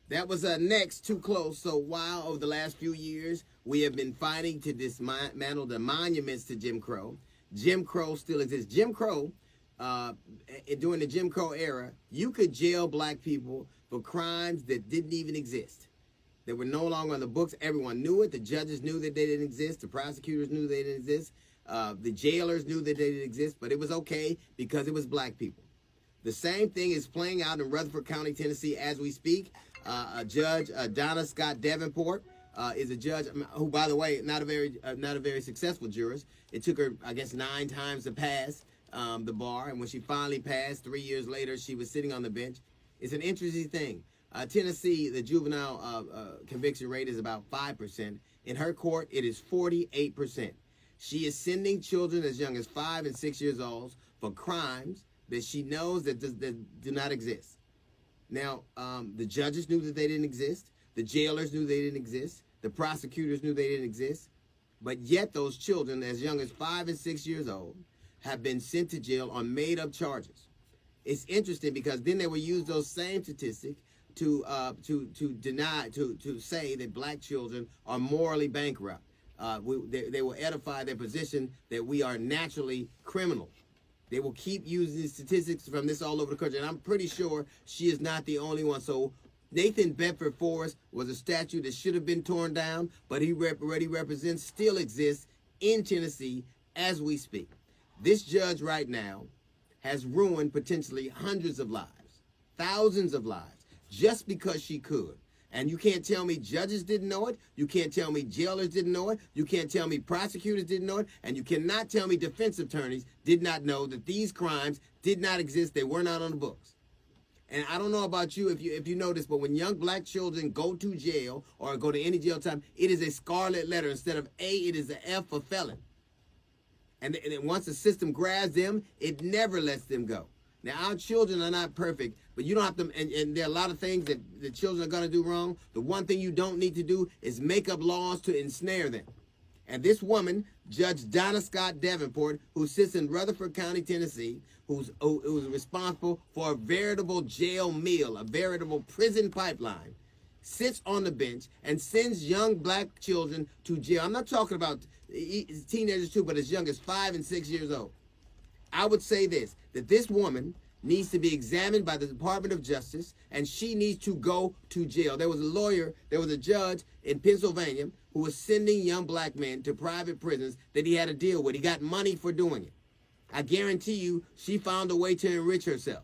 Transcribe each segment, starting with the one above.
That was next, too close. So while over the last few years we have been fighting to dismantle the monuments to Jim Crow still exists. Jim Crow, during the Jim Crow era, you could jail black people for crimes that didn't even exist. They were no longer on the books. Everyone knew it. The judges knew that they didn't exist. The prosecutors knew they didn't exist. The jailers knew that they didn't exist, but it was okay because it was black people. The same thing is playing out in Rutherford County, Tennessee, as we speak. A judge, Donna Davenport, is a judge who, by the way, not a very successful jurist. It took her, I guess, 9 times to pass the bar, and when she finally passed, 3 years later, she was sitting on the bench. It's an interesting thing. Tennessee, the juvenile conviction rate is about 5%. In her court, it is 48%. She is sending children as young as 5 and 6 years old for crimes that she knows that do not exist. Now, the judges knew that they didn't exist. The jailers knew they didn't exist. The prosecutors knew they didn't exist. But yet those children as young as 5 and 6 years old have been sent to jail on made-up charges. It's interesting because then they will use those same statistics to say that black children are morally bankrupt. They will edify their position that we are naturally criminal. They will keep using statistics from this all over the country, and I'm pretty sure she is not the only one. So Nathan Bedford Forrest was a statue that should have been torn down, but he already represents, still exists in Tennessee as we speak. This judge right now has ruined potentially hundreds of lives, thousands of lives, just because she could. And you can't tell me judges didn't know it. You can't tell me jailers didn't know it. You can't tell me prosecutors didn't know it. And you cannot tell me defense attorneys did not know that these crimes did not exist. They were not on the books. And I don't know about you if you know this, but when young black children go to jail or go to any jail time, it is a scarlet letter. Instead of A, it is an F for felon. And once the system grabs them, it never lets them go. Now, our children are not perfect, but you don't have to, and there are a lot of things that the children are going to do wrong. The one thing you don't need to do is make up laws to ensnare them. And this woman, Judge Donna Davenport, who sits in Rutherford County, Tennessee, who's responsible for a veritable jail meal, a veritable prison pipeline, sits on the bench and sends young black children to jail. I'm not talking about teenagers too, but as young as 5 and 6 years old. I would say this, that this woman needs to be examined by the Department of Justice, and she needs to go to jail. There was a judge in Pennsylvania who was sending young black men to private prisons that he had to deal with. He got money for doing it. I guarantee you she found a way to enrich herself.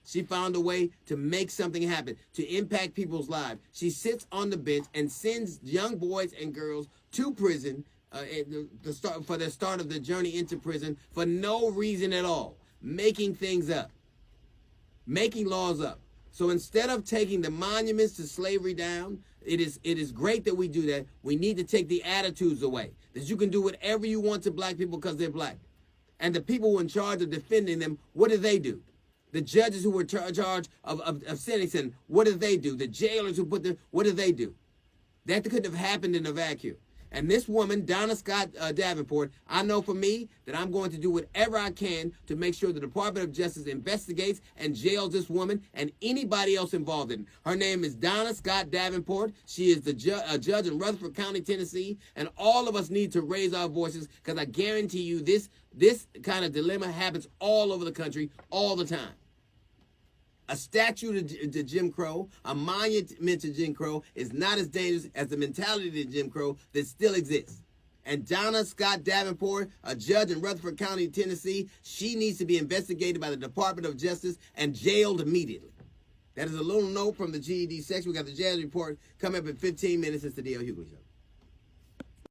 She found a way to make something happen, to impact people's lives. She sits on the bench and sends young boys and girls to prison for the start of the journey into prison for no reason at all, making things up, making laws up. So instead of taking the monuments to slavery down, it is great that we do that. We need to take the attitudes away, that you can do whatever you want to black people because they're black. And the people who are in charge of defending them, what do they do? The judges who were in charge of sentencing, what do they do? The jailers who put them, what do they do? That couldn't have happened in a vacuum. And this woman, Donna Davenport, I know for me that I'm going to do whatever I can to make sure the Department of Justice investigates and jails this woman and anybody else involved in it. Her name is Donna Davenport. She is the judge in Rutherford County, Tennessee. And all of us need to raise our voices because I guarantee you this kind of dilemma happens all over the country all the time. A statue to Jim Crow, a monument to Jim Crow is not as dangerous as the mentality of Jim Crow that still exists. And Donna Davenport, a judge in Rutherford County, Tennessee, she needs to be investigated by the Department of Justice and jailed immediately. That is a little note from the GED section. We got the jazz report coming up in 15 minutes. It's the D.L. Hughley Show.